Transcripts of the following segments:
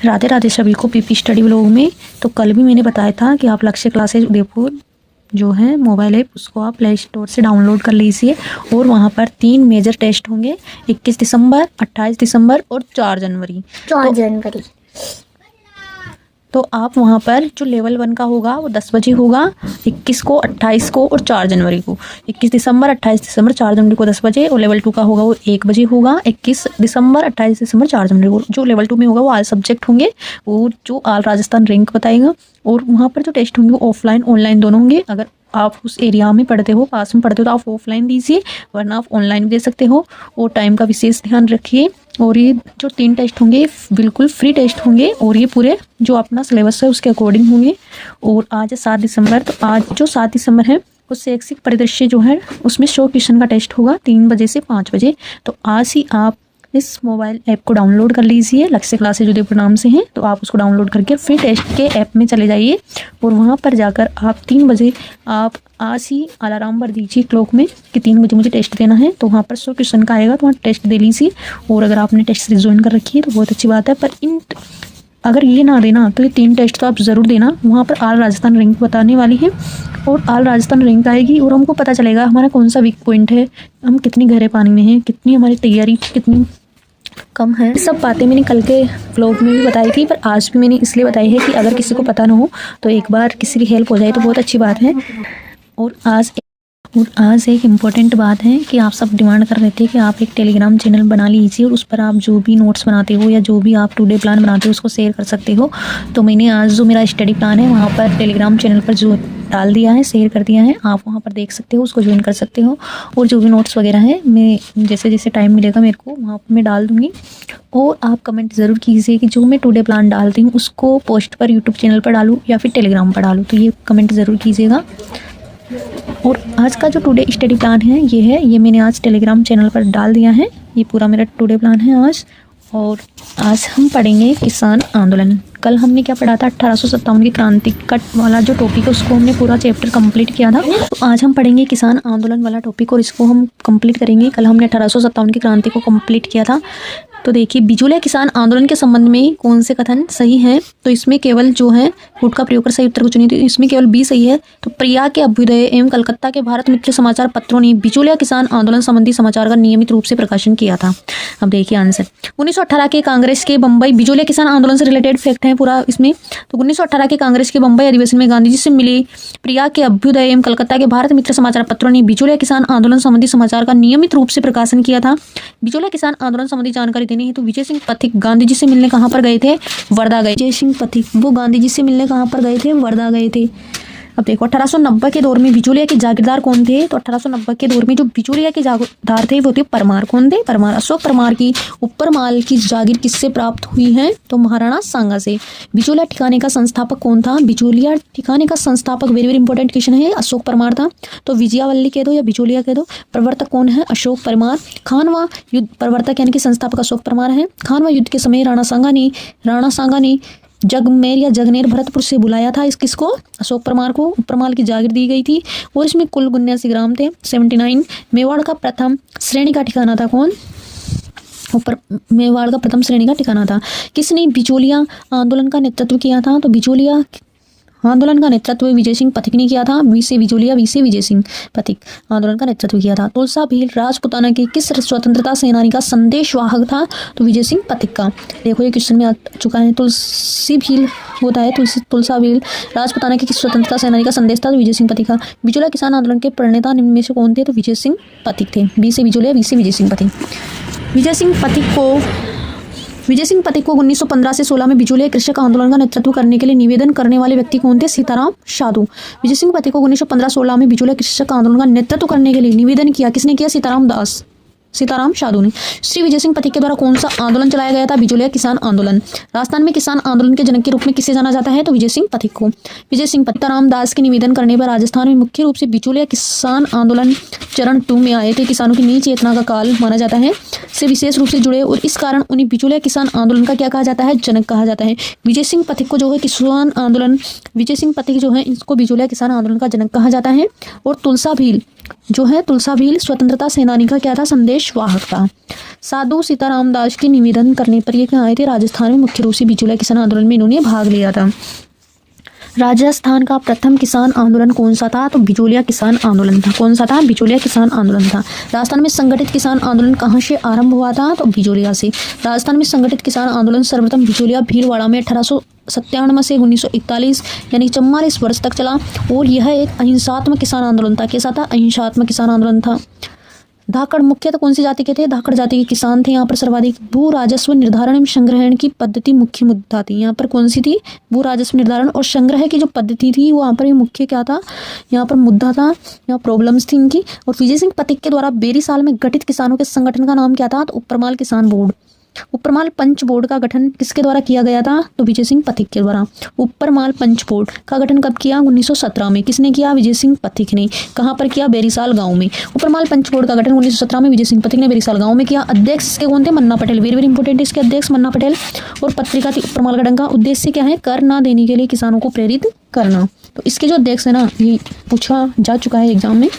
राधे राधे सभी को PP study blog में। तो कल भी मैंने बताया था कि आप लक्ष्य क्लासेज उदयपुर जो है मोबाइल ऐप उसको आप प्ले स्टोर से डाउनलोड कर लीजिए और वहाँ पर 3 मेजर टेस्ट होंगे, 21 दिसंबर, 28 दिसंबर और 4 जनवरी। तो आप वहाँ पर जो लेवल 1 का होगा वो 10 बजे होगा, 21 को, 28 को और 4 जनवरी को। 21 दिसंबर, 28 दिसंबर, 4 जनवरी को 10 बजे। और लेवल 2 का होगा वो 1 बजे होगा, 21 दिसंबर, 28 दिसंबर, 4 जनवरी को। जो लेवल 2 में होगा वो ऑल सब्जेक्ट होंगे, वो जो ऑल राजस्थान रैंक बताएगा। और वहाँ पर जो टेस्ट होंगे वो ऑफलाइन ऑनलाइन दोनों होंगे। अगर आप उस एरिया में पढ़ते हो, पास में पढ़ते हो, तो आप ऑफलाइन दीजिए, वरना आप ऑनलाइन भी दे सकते हो। और टाइम का विशेष ध्यान रखिए। और ये जो 3 टेस्ट होंगे बिल्कुल फ्री टेस्ट होंगे और ये पूरे जो अपना सिलेबस है उसके अकॉर्डिंग होंगे। और आज है 7 दिसंबर, तो आज जो 7 दिसंबर है वो शैक्षिक परिदृश्य जो है उसमें 100 क्वेश्चन का टेस्ट होगा 3 बजे से 5 बजे। तो आज ही आप इस मोबाइल ऐप को डाउनलोड कर लीजिए, लक्ष्य क्लासेज उदयपुर नाम से हैं। तो आप उसको डाउनलोड करके फ्री टेस्ट के ऐप में चले जाइए और वहाँ पर जाकर आप 3 बजे आप आज ही अलार्म भर दीजिए क्लॉक में कि 3 बजे मुझे टेस्ट देना है। तो वहाँ पर 100 क्वेश्चन का आएगा, तो वहाँ टेस्ट दे लीजिए। और अगर आपने टेस्ट सीरीज ज्वाइन कर रखी है तो बहुत अच्छी बात है, पर अगर ये ना देना तो ये 3 टेस्ट तो आप ज़रूर देना। वहाँ पर ऑल राजस्थान रैंक बताने वाली है और ऑल राजस्थान रैंक आएगी और हमको पता चलेगा हमारा कौन सा वीक पॉइंट है, हम कितनी गहरे पानी में हैं, कितनी हमारी तैयारी कितनी कम है। सब बातें मैंने कल के व्लॉग में भी बताई थी, पर आज भी मैंने इसलिए बताई है कि अगर किसी को पता ना हो तो एक बार किसी की हेल्प हो जाए तो बहुत अच्छी बात है। और आज एक इम्पॉर्टेंट बात है कि आप सब डिमांड कर रहे थे कि आप एक टेलीग्राम चैनल बना लीजिए और उस पर आप जो भी नोट्स बनाते हो या जो भी आप टुडे प्लान बनाते हो उसको शेयर कर सकते हो। तो मैंने आज जो मेरा स्टडी प्लान है वहाँ पर टेलीग्राम चैनल पर जो डाल दिया है, शेयर कर दिया है। आप वहाँ पर देख सकते हो, उसको ज्वाइन कर सकते हो। और जो भी नोट्स वगैरह हैं मैं जैसे जैसे टाइम मिलेगा मेरे को वहाँ पर मैं डाल दूँगी। और आप कमेंट ज़रूर कीजिए कि जो मैं टुडे प्लान डालती हूँ उसको पोस्ट पर यूट्यूब चैनल पर डालूँ या फिर टेलीग्राम पर डालूँ, तो ये कमेंट ज़रूर कीजिएगा। और आज का जो टुडे स्टडी प्लान है ये मैंने आज टेलीग्राम चैनल पर डाल दिया है। ये पूरा मेरा टुडे प्लान है आज। और आज हम पढ़ेंगे किसान आंदोलन। कल हमने क्या पढ़ा था, 1857 की क्रांति कट वाला जो टॉपिक है उसको हमने पूरा चैप्टर कंप्लीट किया था। तो आज हम पढ़ेंगे किसान आंदोलन वाला टॉपिक और इसको हम कंप्लीट करेंगे। कल हमने 1857 की क्रांति को कंप्लीट किया था। तो देखिए, बिजूलिया किसान आंदोलन के संबंध में कौन से कथन सही हैं, तो इसमें केवल जो है गुट का प्रयोग कर सही उत्तर को चुनिए। तो इसमें केवल बी सही है। तो प्रिया के अभ्युदय एवं कलकत्ता के भारत मित्र समाचार पत्रों ने बिजूलिया किसान आंदोलन संबंधी समाचार का नियमित रूप से प्रकाशन किया था। अब देखिए आंसर, 1918 के कांग्रेस के बम्बई, बिजूलिया किसान आंदोलन से रिलेटेड फैक्ट है पूरा इसमें। तो 1918 के कांग्रेस के बम्बई अधिवेशन में गांधी जी से मिले प्रिया के अभ्युदय एवं कलकत्ता के भारत मित्र समाचार पत्रों ने बिजूलिया किसान आंदोलन संबंधी समाचार का नियमित रूप से प्रकाशन किया था। बिजूलिया किसान आंदोलन संबंधी जानकारी देने हेतु विजय सिंह पथिक गांधी जी से मिलने कहाँ पर गए थे, वर्धा गए। विजय सिंह पथिक वो गांधी जी से मिलने कहाँ पर गए थे, वर्धा गए थे। अब देखो, 1890 के दौर में बिजूलिया के जागीरदार कौन थे, तो 1890 के दौर में जो बिजूलिया के जागीरदार थे वो थे परमार। कौन थे, परमार। अशोक परमार की ऊपर माल की जागीर किससे प्राप्त हुई है, तो महाराणा सांगा से। बिजूलिया ठिकाने का संस्थापक कौन था, बिजूलिया ठिकाने का संस्थापक वेरी वेरी इंपॉर्टेंट क्वेश्चन है, अशोक परमार था। तो विजयावल्ली कह दो या बिजूलिया कह दो। प्रवर्तक कौन है, अशोक परमार। खानवा युद्ध प्रवर्तक यानी कि संस्थापक अशोक परमार है। खानवा युद्ध के समय राणा सांगा ने जगमेर या जगनेर भरतपुर से बुलाया था किसको, अशोक परमार को। ऊपरमाल की जागीर दी गई थी और इसमें कुल 79 ग्राम थे, 79। मेवाड़ का प्रथम श्रेणी का ठिकाना था कौन, मेवाड़ का प्रथम श्रेणी का ठिकाना था। किसने बिजूलिया आंदोलन का नेतृत्व किया था, तो बिजूलिया आंदोलन का नेतृत्व विजय सिंह पथिक ने किया था। वी से बिजूलिया, वी से विजय सिंह पथिक आंदोलन का नेतृत्व किया था। तुलसा भील राजपुताना के किस स्वतंत्रता सेनानी का संदेशवाहक था, तो विजय सिंह पथिक का। देखो ये क्वेश्चन में आ चुका है। तुलसी भील होता है, तुलसा भील राजपुताना के किस स्वतंत्रता सेनानी का संदेश था, तो विजय सिंह पथिक का। बिजूलिया किसान आंदोलन के प्रणेता निम्न में से कौन थे, तो विजय सिंह पथिक थे। बी से बिजूलिया, वी से विजय सिंह पथिक। विजय सिंह पथिक को 1915 से 16 में बिजूलिया कृषक आंदोलन का नेतृत्व करने के लिए निवेदन करने वाले व्यक्ति कौन थे, सीताराम साधु। विजय सिंह पथिक को 1915-16 में बिजूलिया कृषक आंदोलन का नेतृत्व करने के लिए निवेदन किया, किसने किया, सीताराम साधु ने। श्री विजय सिंह पथिक के द्वारा कौन सा आंदोलन चलाया गया था, बिजूलिया किसान आंदोलन। राजस्थान में किसान आंदोलन के जनक के रूप में किसे जाना जाता है, तो विजय सिंह पथिक को। विजय सिंह पथिक रामदास के निवेदन करने पर राजस्थान में मुख्य रूप से बिजूलिया किसान आंदोलन चरण 2 में आए थे। किसानों की नई चेतना का काल माना जाता है, से विशेष रूप से जुड़े और इस कारण उन्हें बिजूलिया किसान आंदोलन का क्या कहा जाता है, जनक कहा जाता है। विजय सिंह पथिक को जो है किसान आंदोलन, विजय सिंह पथिक जो है इसको बिजूलिया किसान आंदोलन का जनक कहा जाता है। और तुलसा भील जो है, तुलसा भील स्वतंत्रता सेनानी का क्या था, संदेश देशवाहक था। साधु सीताराम दास के निवेदन करने पर ये कहाँ आए थे? राजस्थान में मुख्य रूप से बिचौलिया किसान आंदोलन में इन्होंने भाग लिया था। राजस्थान का प्रथम किसान आंदोलन कौन सा था? तो बिचौलिया किसान आंदोलन था। कौन सा था? बिचौलिया किसान आंदोलन था। राजस्थान में संगठित किसान आंदोलन कहाँ से आरंभ हुआ था? तो बिचौलिया से। राजस्थान में संगठित किसान आंदोलन सर्वप्रथम बिचौलिया भीलवाड़ा में 1897 से 1941 यानी 44 वर्ष तक चला और यह एक अहिंसात्मक किसान आंदोलन था। कैसा था? अहिंसात्मक किसान आंदोलन था। धाकड़ मुख्यतः कौन सी जाति के थे? धाकड़ जाति के किसान थे। यहाँ पर सर्वाधिक भू राजस्व निर्धारण एवं संग्रहण की पद्धति मुख्य मुद्दा थी। यहाँ पर कौन सी थी? भू राजस्व निर्धारण और संग्रह की जो पद्धति थी वो यहाँ पर मुख्य क्या था? यहाँ पर मुद्दा था, यहाँ प्रॉब्लम्स थी इनकी। और विजय सिंह पथिक के द्वारा बेरीसाल में गठित किसानों के संगठन का नाम क्या था? तो उपरमाल किसान बोर्ड। उपरमाल पंच बोर्ड का गठन किसके द्वारा किया गया था? तो विजय सिंह पथिक के द्वारा। उपरमाल पंच बोर्ड का गठन कब किया? 1917 में। किसने किया? विजय सिंह पथिक ने। कहाँ पर किया? बेरीसाल गांव में। उपरमाल पंच बोर्ड का गठन 1917 में विजय सिंह पथिक ने बेरीसाल गांव में किया। अध्यक्ष इसके कौन थे? मन्ना पटेल। वेरी वेरी इंपॉर्टेंट इसके अध्यक्ष मन्ना पटेल। और पत्रिका थी उपरमाल का डंका। उद्देश्य क्या है? कर ना देने के लिए किसानों को प्रेरित करना। तो इसके जो अध्यक्ष है ना, ये पूछा जा चुका है एग्जाम में।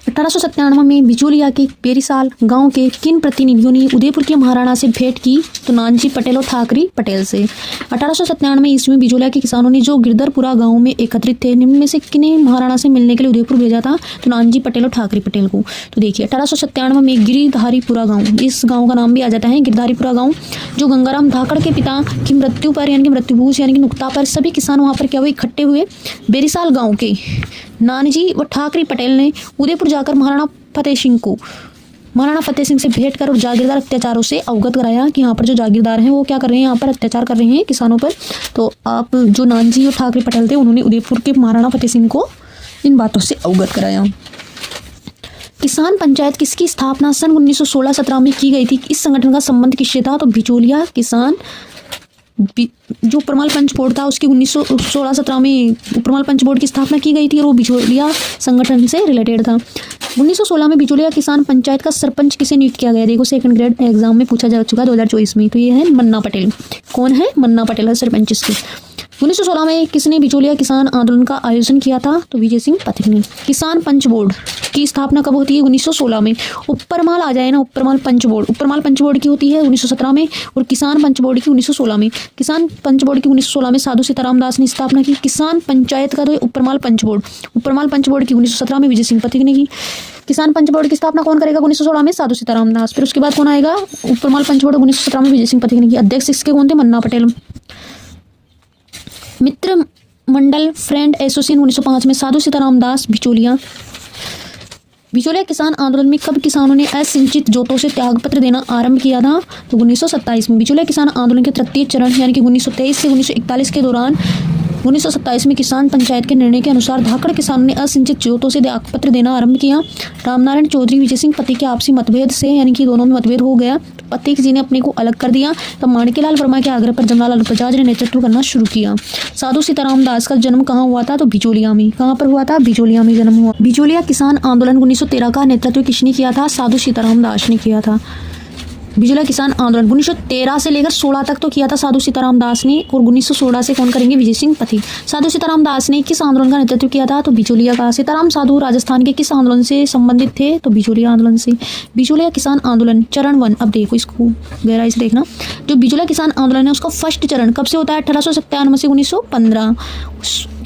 1897 में बिचौलिया के बेरीसाल गांव के किन प्रतिनिधियों ने उदयपुर के महाराणा से भेंट की? तो नानजी पटेल और ठाकरी पटेल से। 1897 ईस्वी में बिचौलिया के किसानों ने जो गिरधरपुरा गांव में एकत्रित थे, निम्न में से किन्हें महाराणा से मिलने के लिए उदयपुर भेजा था? तो नानजी पटेल और ठाकरी पटेल को। तो देखिए 1897 में गिरधारीपुरा गाँव, इस गाँव का नाम भी आ जाता है गिरधारीपुरा गाँव, जो गंगाराम धाकड़ के पिता की मृत्यु पर यानी कि मृत्युभूष यानी कि नुक्ता पर सभी किसान वहाँ पर क्या हुए? इकट्ठे हुए। बेरीसाल गाँव के नानजी व ठाकरी पटेल ने उदयपुर जाकर महाराणा फतेह सिंह से भेंट कर और जागीरदार अत्याचारों से अवगत कराया कि यहाँ पर जो जागीरदार हैं वो क्या कर रहे हैं? यहाँ पर अत्याचार कर रहे हैं किसानों पर। तो आप जो नानजी और ठाकरे पटेल थे उन्होंने उदयपुर के महाराणा फतेह सिंह को इन बातों से अवगत कराया। किसान पंचायत किसकी स्थापना सन 1916-17 में की गई थी? इस संगठन का संबंध किससे था? तो बिचौलिया किसान जो उपरमाल पंच बोर्ड था उसकी 1916-17 में उपरमाल पंच बोर्ड की स्थापना की गई थी और वो बिचौलिया संगठन से रिलेटेड था। 1916 में बिचौलिया किसान पंचायत का सरपंच किसे नियुक्त किया गया? देखो सेकंड ग्रेड एग्जाम में पूछा जा चुका 2024 में। तो ये है मन्ना पटेल। कौन है? मन्ना पटेल है सरपंच इसके। 1916 में किसने बिचौलिया किसान आंदोलन का आयोजन किया था? तो विजय सिंह पथिक ने। किसान पंच बोर्ड की स्थापना कब होती है? 1916 में। उपरमाल आ जाए ना, उपरमाल पंच बोर्ड की होती है 1917 में और किसान पंच बोर्ड की 1916 में। किसान पंच बोर्ड की 1916 में साधु सीताराम दास ने स्थापना की। किसान पंचायत का तो उपरमाल पंच बोर्ड की 1917 में विजय सिंह पथिक ने की। किसान पंच बोर्ड की स्थापना कौन करेगा? 1916 में साधु सीताराम दास। फिर उसके बाद कौन आएगा? उपरमाल पंच बोर्ड 1917 में विजय सिंह पथिक ने की। अध्यक्ष इसके कौन थे? मन्ना पटेल। मित्र मंडल फ्रेंड एसोसिएशन 1905 में साधु सीताराम दास बिचौलिया किसान आंदोलन में कब किसानों ने असिंचित जोतों से त्यागपत्र देना आरंभ किया था? तो 1927 में। बिचौलिया किसान आंदोलन के तृतीय चरण यानी कि 1923 से 1941 के दौरान 1927 में किसान पंचायत के निर्णय के अनुसार धाकड़ किसानों ने असिंचित जोतों से त्यागपत्र देना आरंभ किया। रामनारायण चौधरी विजय सिंह पथिक के आपसी मतभेद से यानी कि दोनों में मतभेद हो गया, पथिक जी ने अपने को अलग कर दिया। तब माणिक्यलाल वर्मा के आग्रह पर जमनालाल बजाज ने नेतृत्व करना शुरू किया। साधु सीताराम दास का जन्म कहाँ हुआ था? तो बिचौलिया में। कहाँ पर हुआ था? बिचौलिया में जन्म हुआ। बिचौलिया किसान आंदोलन 1913 का नेतृत्व किसने किया था? साधु सीताराम दास ने किया था। बिचौलिया किसान आंदोलन 1913 से लेकर 16 तक तो किया था साधु सीताराम दास ने और 1916 से कौन करेंगे? विजय सिंह पथिक। साधु सीताराम दास ने किस आंदोलन का नेतृत्व किया था? तो बिचौलिया का। सीताराम साधु राजस्थान के किस आंदोलन से संबंधित थे? तो बिचौलिया आंदोलन से। बिचौलिया किसान आंदोलन चरण 1। अब देखो इसको गहराई से देखना। जो बिचौलिया किसान आंदोलन है उसका फर्स्ट चरण कब से होता है? 1897 से 1915।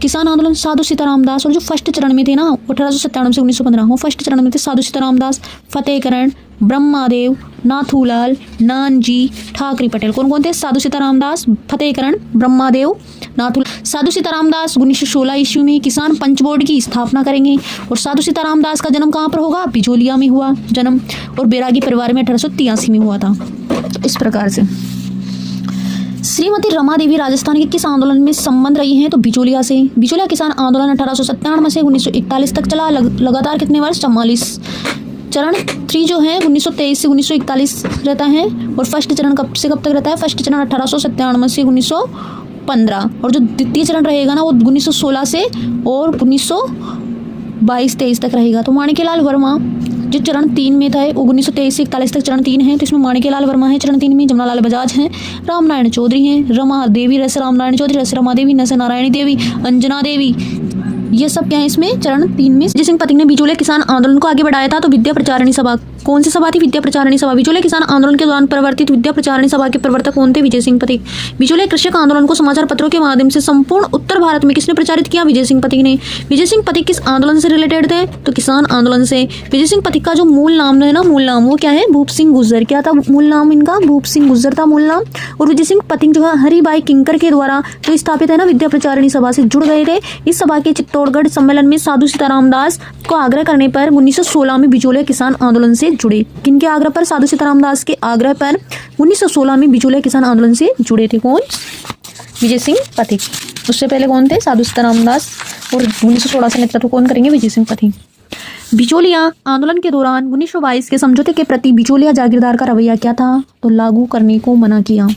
किसान आंदोलन साधु सीताराम दास और जो फर्स्ट चरण में थे ना 1897 से 1915, वो फर्स्ट चरण में थे साधु सीताराम दास, फतेहकरण, ब्रह्मादेव, नाथूलाल, नानजी, ठाकरी पटेल। कौन कौन थे? साधु सीताराम दास, फतेहकरण, ब्रह्मादेव, नाथूल। साधु सीताराम दास 1916 ईस्वी में किसान पंच बोर्ड की स्थापना करेंगे और साधु सीताराम दास का जन्म कहाँ पर होगा? बिचौलिया में हुआ जन्म और बैरागी परिवार में 1883 में हुआ था। तो इस प्रकार से श्रीमती रमा देवी राजस्थान के किस आंदोलन में संबंध रही हैं? तो बिचौलिया से। बिचौलिया किसान आंदोलन 1897 से 1941 तक चला। लगातार कितने वर्ष? 44। चरण 3 जो है 1923 से 1941 रहता है और फर्स्ट चरण कब से कब तक रहता है? फर्स्ट चरण 1897 से 1915 और जो द्वितीय चरण रहेगा ना वो 1916 से और 1922-23 तक रहेगा। तो माणिक्यलाल वर्मा जो चरण 3 में था वो 1923 से 41 तक चरण 3 है। तो इसमें माणिक्यलाल वर्मा है चरण 3 में, जमनालाल बजाज हैं, रामनारायण चौधरी हैं, रमा देवी रस रामनारायण चौधरी, रस रमा देवी, नस नारायणी देवी, अंजना देवी, ये सब क्या है इसमें चरण 3 में। विजय सिंह पथिक ने बिचौलिया किसान आंदोलन को आगे बढ़ाया था। तो विद्या प्रचारिणी सभा, कौन सी सभा थी? विद्या प्रचारिणी सभा। बिचौलिया किसान आंदोलन के दौरान प्रवर्तित विद्या प्रचारिणी सभा के प्रवर्तक कौन थे? विजय सिंह पथिक। बिचौलिया कृषक आंदोलन को समाचार पत्रों के माध्यम से संपूर्ण उत्तर भारत में किसने प्रचारित किया? विजय सिंह पथिक ने। विजय सिंह पथिक किस आंदोलन से रिलेटेड थे? तो किसान आंदोलन से। विजय सिंह पथिक का जो मूल नाम है ना, मूल नाम वो क्या है? भूप सिंह गुर्जर। क्या था मूल नाम इनका? भूप सिंह गुर्जर था मूल नाम। और विजय सिंह पथिक जो है हरिभाई किंकर के द्वारा जो स्थापित है ना विद्या प्रचारिणी सभा से जुड़ गए थे। इस सभा के चित्तौड़गढ़ सम्मेलन में साधु सीताराम दास को आग्रह करने पर 1916 में बिचौलिया किसान आंदोलन से जुड़े। किनके आग्रह पर? साधु सीताराम दास के आग्रह पर 1916 में बिचौलिया किसान आंदोलन से जुड़े थे। कौन? विजय सिंह पथिक। उससे पहले कौन थे? साधु सीताराम दास। और 1916 से नेतृत्व कौन करेंगे? विजय सिंह पथिक। बिचौलिया आंदोलन के दौरान 1922 के समझौते के प्रति बिचौलिया जागीरदार का रवैया क्या था? तो लागू करने को मना किया।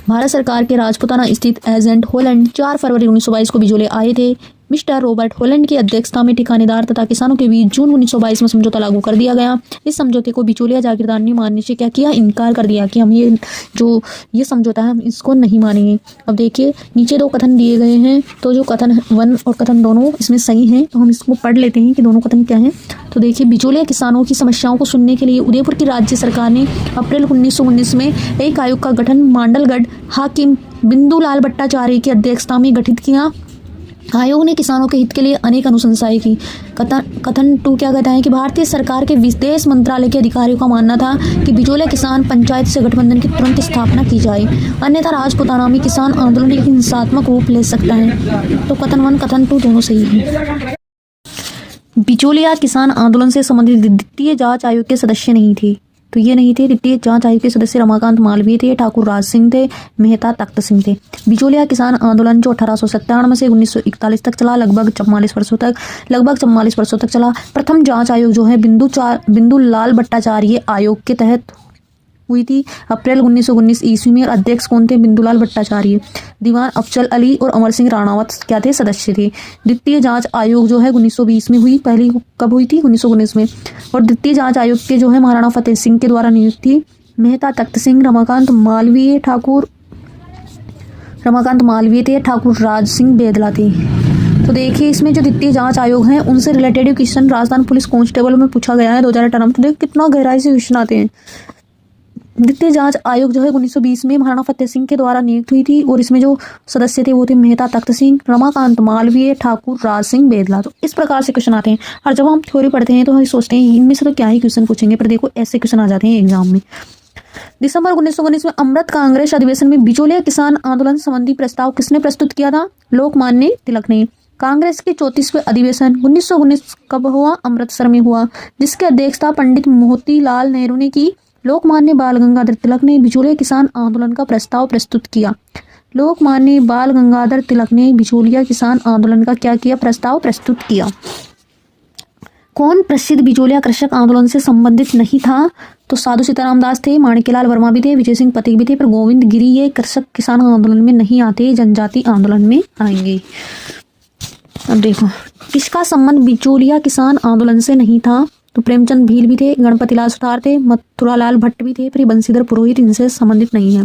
भारत सरकार के राजपुताना स्थित एजेंट होलैंड 4 फरवरी 1922 को बिचौलिया आए थे। मिस्टर रॉबर्ट होलैंड की अध्यक्षता में ठिकानेदार तथा किसानों के बीच जून 1922 में समझौता लागू कर दिया गया। इस समझौते को बिचौलिया जागीरदार ने मानने से क्या किया? इनकार कर दिया कि हम ये समझौता है हम इसको नहीं मानेंगे। अब देखिए नीचे 2 कथन दिए गए हैं, तो जो कथन 1 और कथन दोनों इसमें सही हैं, तो हम इसको पढ़ लेते हैं कि दोनों कथन क्या हैं। तो देखिए बिचौलिया किसानों की समस्याओं को सुनने के लिए उदयपुर की राज्य सरकार ने अप्रैल 1919 में एक आयोग का गठन मांडलगढ़ हाकिम बिंदुलाल भट्टाचार्य की अध्यक्षता में गठित किया। आयोग ने किसानों के हित के लिए अनेक अनुशंसाएं की। कथन 2 क्या कहता है कि भारतीय सरकार के विदेश मंत्रालय के अधिकारियों का मानना था कि बिचौलिया किसान पंचायत से गठबंधन की तुरंत स्थापना की जाए, अन्यथा राजपुताना में किसान आंदोलन एक हिंसात्मक रूप ले सकता है। तो कथन 1 कथन 2 दोनों सही है। बिचौलिया किसान आंदोलन से संबंधित द्वितीय जांच आयोग के सदस्य नहीं थे। तो ये नहीं थे। द्वितीय जांच आयोग के सदस्य रमाकांत मालवीय थे, ठाकुर राज सिंह थे, मेहता तख्त सिंह थे। बिचौलिया किसान आंदोलन जो 1897 से 1941 तक चला, लगभग 44 वर्षों तक चला। प्रथम जांच आयोग जो है बिंदुलाल भट्टाचार्य आयोग के तहत हुई थी अप्रैल 1919 ईस्वी में। और अध्यक्ष कौन थे? बिंदुलाल भट्टाचार्य। दीवान अफजल अली और अमर सिंह राणावत क्या थे? सदस्य थे। द्वितीय जांच आयोग जो है 1920 में हुई। पहली कब हुई थी? 1919 में। और द्वितीय जांच आयोग के जो है महाराणा फतेह सिंह के द्वारा नियुक्त थी। मेहता तख्त सिंह, रमाकांत मालवीय थे, ठाकुर राज सिंह बेदला थे। तो देखिए इसमें जो द्वितीय जांच आयोग हैं उनसे related question Rajasthan police constable में पूछा गया है 2000 टर्म। तो देखिए कितना गहराई से क्वेश्चन आते हैं। द्वितीय जांच आयोग जो है 1920 में महाराणा फतेह सिंह के द्वारा नियुक्त हुई थी। और इसमें जो सदस्य थे वो थे मेहता तख्त सिंह, रमाकांत मालवीय, ठाकुर राज सिंह बेदला। तो इस प्रकार से क्वेश्चन आते हैं। और जब हम थ्योरी पढ़ते हैं तो हम सोचते हैं इनमें से तो क्या ही क्वेश्चन पूछेंगे, पर देखो ऐसे क्वेश्चन आ जाते हैं एग्जाम में। दिसंबर 1919 में अमृत कांग्रेस अधिवेशन में बिचौलिया किसान आंदोलन संबंधी प्रस्ताव किसने प्रस्तुत किया था? लोकमान्य तिलक ने। कांग्रेस के 34वें अधिवेशन 1919 कब हुआ? अमृतसर में हुआ, जिसके अध्यक्षता पंडित मोतीलाल नेहरू ने की। लोकमान्य बाल गंगाधर तिलक ने बिचौलिया किसान आंदोलन का प्रस्ताव प्रस्तुत किया। लोकमान्य बाल गंगाधर तिलक ने बिचौलिया किसान आंदोलन का क्या किया? प्रस्ताव प्रस्तुत किया। कौन प्रसिद्ध बिचौलिया कृषक आंदोलन से संबंधित नहीं था? तो साधु सीताराम दास थे, माणिक्यलाल वर्मा भी थे, विजय सिंह पथिक भी थे, पर गोविंद गिरी ये कृषक किसान आंदोलन में नहीं आते, जनजाति आंदोलन में आएंगे। अब देखो किसका संबंध बिचौलिया किसान आंदोलन से नहीं था? तो प्रेमचंद भील भी थे, गणपतिलाल सुतार थे, मथुरालाल भट्ट भी थे, फिर बंशीधर पुरोहित इनसे संबंधित नहीं है।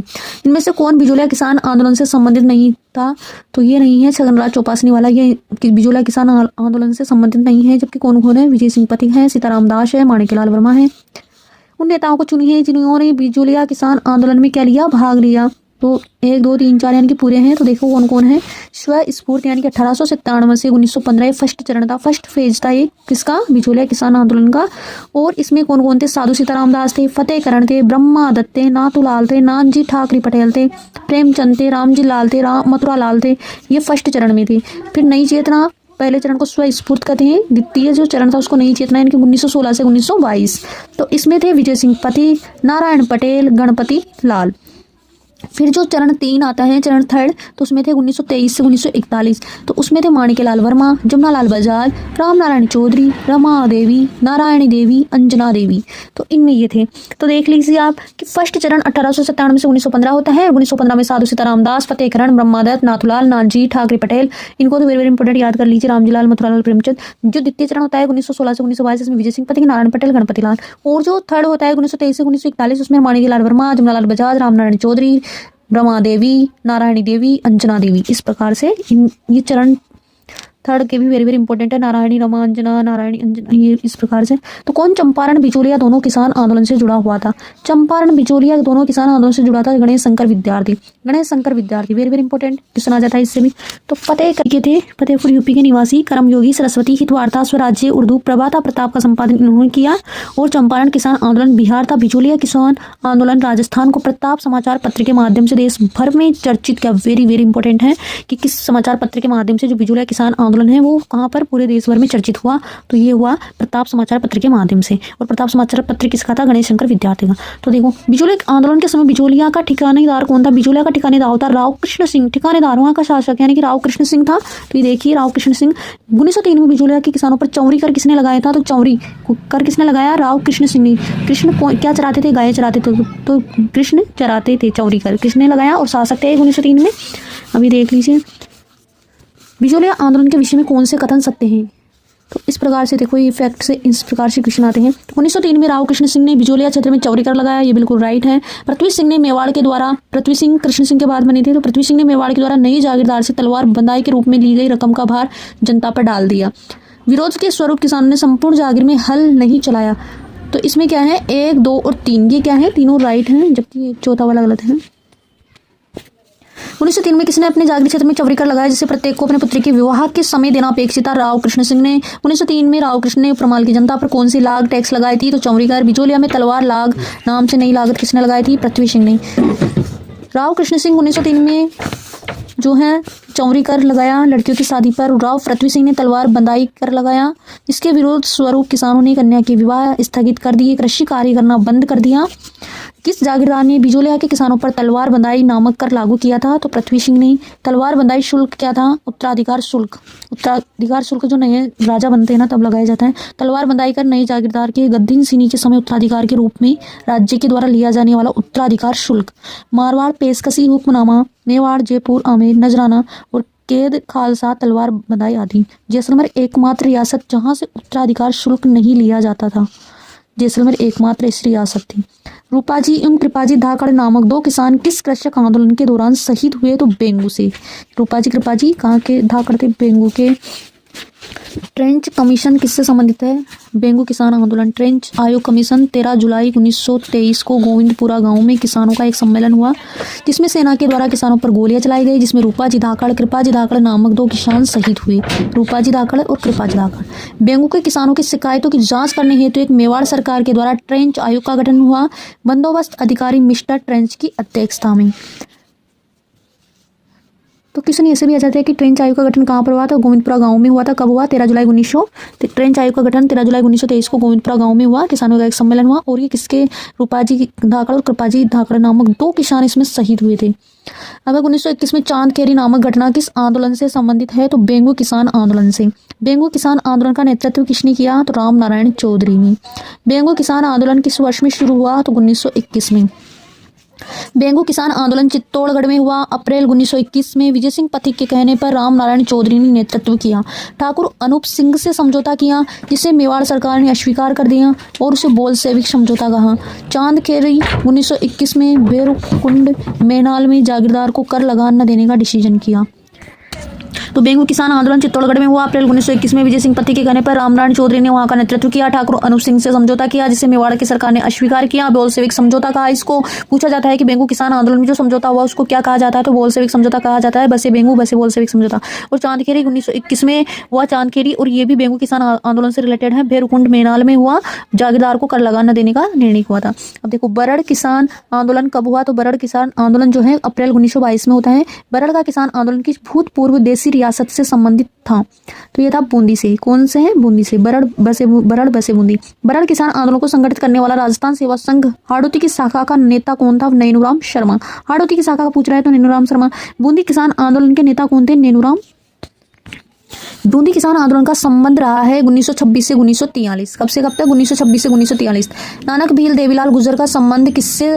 इनमें से कौन बिचौलिया किसान आंदोलन से संबंधित नहीं था? तो ये नहीं है छगनराज चौपासनी वाला, ये बिचौलिया किसान आंदोलन से संबंधित नहीं है। जबकि कौन कौन है? विजय सिंह पथिक है, सीताराम दास है, माणिक्यलाल वर्मा है। उन नेताओं को चुनी है जिन्होंने बिचौलिया किसान आंदोलन में क्या लिया? भाग लिया। तो 1 2 3 4 यानी कि पूरे हैं। तो देखो कौन कौन है? स्वस्फूर्त यानी कि 1897 से 1915 फर्स्ट चरण था, फर्स्ट फेज था ये किसका? बिचौलिया किसान आंदोलन का। और इसमें कौन कौन थे? साधु सीताराम दास थे, फतेहकरण थे, ब्रह्मा दत्त थे, नाथूलाल थे, नानजी ठाकरे पटेल थे, प्रेमचंद थे, रामजी लाल थे, मथुरालाल थे। ये फर्स्ट चरण में थे। फिर नई चेतना, पहले चरण को स्वस्फूर्त कहते हैं, द्वितीय जो चरण था उसको नई चेतना यानी कि 1916 से 1922। तो इसमें थे विजय सिंह पथिक, नारायण पटेल, गणपति लाल। फिर जो चरण 3 आता है, चरण 3, तो उसमें थे 1923 से 1941। तो उसमें थे माणिक्यलाल वर्मा, जमुनालाल बजाज, रामनारायण चौधरी, रमा देवी, नारायणी देवी, अंजना देवी। तो इनमें ये थे। तो देख लीजिए आप कि फर्स्ट चरण 1897 से 1915 होता है। 1915 में साधु सीताराम दास, फतेहकरण, ब्रह्मादत्त, नाथूलाल, नानजी ठाकरे पटेल, इनको तो वेरी वेरी इंपोर्टेंट याद कर लीजिए, रामजीलाल, मथुरालाल, प्रेमचंद। जो द्वितीय चरण होता है 1916 से 1922, इसमें विजय सिंह पथिक, नारायण पटेल, गणपति लाल। और जो थर्ड होता है 1923 से 1941, उसमें माणिक्यलाल वर्मा, जमुनालाल बजाज, रामनारायण चौधरी, रमा देवी, नारायणी देवी, अंजना देवी। इस प्रकार से ये चरण थर्ड के भी वेरी वेरी इंपॉर्टेंट है, नारायणी रामांजना, नारायणी अंजना, ये इस प्रकार से। तो कौन चंपारण बिचौलिया दोनों किसान आंदोलन से जुड़ा हुआ था? चंपारण बिचौलिया दोनों किसान आंदोलन से जुड़ा था गणेश शंकर विद्यार्थी। गणेश शंकर विद्यार्थी वेरी वेरी इंपॉर्टेंट क्वेश्चन आ जाता है इससे भी। तो फतेह के थे, फतेहपुर यूपी के निवासी, कर्मयोगी, सरस्वती, हितवार्ता, स्वराज्य, उर्दू, प्रभाता प्रताप का संपादन इन्होंने किया। और चंपारण किसान आंदोलन बिहार था, बिचौलिया किसान आंदोलन राजस्थान को प्रताप समाचार पत्र के माध्यम से देश भर में चर्चित किया। वेरी वेरी इंपॉर्टेंट है कि किस समाचार पत्र के माध्यम से जो बिचौलिया किसान आंदोलन है वो कहाँ पर पूरे देश भर में चर्चित हुआ? तो ये हुआ प्रताप समाचार पत्र के माध्यम से। और प्रताप समाचार पत्र किसका था? गणेश शंकर विद्यार्थी का। तो देखो बिचौलिया आंदोलन के समय बिचौलिया का ठिकानेदार कौन था? बिचौलिया का ठिकानेदार होता राव कृष्ण सिंह, ठिकानेदार वहाँ का शासक यानी कि राव कृष्ण सिंह था। तो ये देखिए राव कृष्ण सिंह। 1903 में बिचौलिया के किसानों पर चौरी कर किसने लगाया था? तो चौरी कर किसने लगाया? राव कृष्ण सिंह ने। कृष्ण क्या चराते थे? गाय चराते थे। तो कृष्ण चराते थे, चौरी कर किसने लगाया? और शासक थे 1903 में। अभी देख लीजिए बिचौलिया आंदोलन के विषय में कौन से कथन सत्य हैं? तो इस प्रकार से देखो ये फैक्ट से इस प्रकार से क्वेश्चन आते हैं। 1903 में राव कृष्ण सिंह ने बिचौलिया क्षेत्र में चौरी कर लगाया, ये बिल्कुल राइट है। पृथ्वी सिंह ने मेवाड़ के द्वारा, पृथ्वी सिंह कृष्ण सिंह के बाद बने थे, तो पृथ्वी सिंह ने मेवाड़ के द्वारा नई जागीरदार से तलवार बंधाई के रूप में ली गई रकम का भार जनता पर डाल दिया। विरोध के स्वरूप किसानों ने संपूर्ण जागीर में हल नहीं चलाया। तो इसमें क्या है? 1, 2 और 3, ये क्या है? तीनों राइट हैं, जबकि चौथा वाला गलत है। 1903 में किसने अपने जागीर क्षेत्र में चौरी कर लगाया जिसे प्रत्येक को अपने पुत्री के विवाह के समय देना अपेक्षित था? राव कृष्ण सिंह ने। 1903 में राव कृष्ण ने प्रमाल की जनता पर कौन सी लाग टैक्स लगाई थी? तो चौरी कर। बिचौलिया में तलवार लाग नाम से नई लागत किसने लगाई थी? पृथ्वी सिंह ने। राव कृष्ण सिंह 1903 में जो है चौरी कर लगाया लड़कियों की शादी पर। राव पृथ्वी सिंह ने तलवार बंधाई कर लगाया। इसके विरोध स्वरूप किसानों ने कन्या के विवाह स्थगित कर दिए, कृषि कार्य करना बंद कर दिया। किस जागीरदार ने बिचौलिया के किसानों पर तलवार बंधाई नामक कर लागू किया था? तो पृथ्वी सिंह ने। तलवार बंधाई शुल्क क्या था? उत्तराधिकार शुल्क। उत्तराधिकार शुल्क जो नए राजा बनते हैं ना तब लगाया जाता है। तलवार बंधाई कर नए जागीरदार के गद्दीनशीनी के समय उत्तराधिकार के रूप में राज्य के द्वारा लिया जाने वाला उत्तराधिकार शुल्क। मारवाड़, पेशकशी, हुक्मनामा, मेवाड़, जयपुर, आमेर, नजराना और कैद, खालसा, तलवार बंधाई आदि। जैसलमेर एकमात्र रियासत जहां से उत्तराधिकार शुल्क नहीं लिया जाता था। जैसलमेर एकमात्र ऐसी रियासत थी। रूपाजी एवं कृपाजी धाकड़ नामक 2 किसान किस कृषक आंदोलन के दौरान शहीद हुए? तो बेंगू से। रूपाजी कृपाजी कहाँ के धाकड़ थे? बेंगू के। ट्रेंच कमीशन किससे संबंधित है? बेंगू किसान आंदोलन। ट्रेंच आयोग कमीशन 13 जुलाई 1923 को गोविंदपुरा गांव में किसानों का एक सम्मेलन हुआ जिसमें सेना के द्वारा किसानों पर गोलियां चलाई गई, जिसमें रूपाजी धाकड़, कृपाजी धाकड़ नामक 2 किसान शहीद हुए। रूपाजी धाकड़ और कृपाजी धाकड़। बेंगू के किसानों की शिकायतों की जांच करने हेतु एक मेवाड़ सरकार के द्वारा ट्रेंच आयोग का गठन हुआ, बंदोबस्त अधिकारी मिस्टर ट्रेंच की अध्यक्षता में। तो क्वेश्चन ऐसे भी आ जाता है कि ट्रेंच आयोग का गठन कहाँ पर हुआ था? गोविंदपुरा गांव में हुआ था। कब हुआ? 13 जुलाई 1900। ट्रेंच आयोग का गठन 13 जुलाई 1923 को गोविंदपुरा गांव में हुआ। किसानों का एक सम्मेलन हुआ और ये किसके? रूपाजी धाकड़ और कृपाजी धाकड़ नामक 2 किसान इसमें शहीद हुए थे। अब 1921 में चांदखेरी नामक घटना किस आंदोलन से संबंधित है? तो बेंगू किसान आंदोलन से। बेंगू किसान आंदोलन का नेतृत्व किसने किया? तो राम नारायण चौधरी ने। बेंगू किसान आंदोलन किस वर्ष में शुरू हुआ? तो 1921 में। बेंगू किसान आंदोलन चित्तौड़गढ़ में हुआ अप्रैल 1921 में। विजय सिंह पथिक के कहने पर राम नारायण चौधरी ने नेतृत्व किया। ठाकुर अनूप सिंह से समझौता किया जिसे मेवाड़ सरकार ने अस्वीकार कर दिया और उसे बोलसेविक समझौता कहा। चांदखेरी 1921 में भैरवकुंड मेनाल में जागीरदार को कर लगान न देने का डिसीजन किया। तो बेंगू किसान आंदोलन चित्तौड़गढ़ में हुआ अप्रैल 1921 में। विजय सिंह पथिक के कहने पर रामनारायण चौधरी ने वहां का नेतृत्व किया। ठाकुर अनूप सिंह से समझौता किया जिसे मेवाड़ की सरकार ने अस्वीकार किया। बोलसेविक समझौता कहा। इसको पूछा जाता है कि बेंगू किसान आंदोलन में जो समझौता हुआ उसको क्या कहा जाता है? तो बोलसेविक समझौता कहा जाता है। बसे बेंगू, बसे बोलसेविक समझौता। और चांदखेरी 1921 में हुआ चांदखेरी, और ये भी बेंगू किसान आंदोलन से रिलेटेड है। भैरवकुंड मेनाल में हुआ, जागीरदार को कर लगान न देने का निर्णय हुआ था। अब देखो बरड़ किसान आंदोलन कब हुआ? तो बरड़ किसान आंदोलन जो है अप्रैल 1922 में होता है। बरड़ का किसान आंदोलन की भूतपूर्व देसी रियासत से संबंधित था। तो ये था बूंदी से। कौन से है? बूंदी से। बरड़ बसे बूंदी। बरड़ किसान आंदोलन को संगठित करने वाला राजस्थान सेवा संघ हाड़ौती की शाखा का नेता कौन था? नैनूराम शर्मा। हाड़ौती की शाखा का पूछ रहा है तो नैनूराम शर्मा। बूंदी किसान आंदोलन के नेता कौन थे? नैनूराम। बूंदी किसान आंदोलन का संबंध रहा है 1926 से 1943। कब से कब तक? 1926 से 1943। नानक भील देवीलाल गुर्जर का संबंध किससे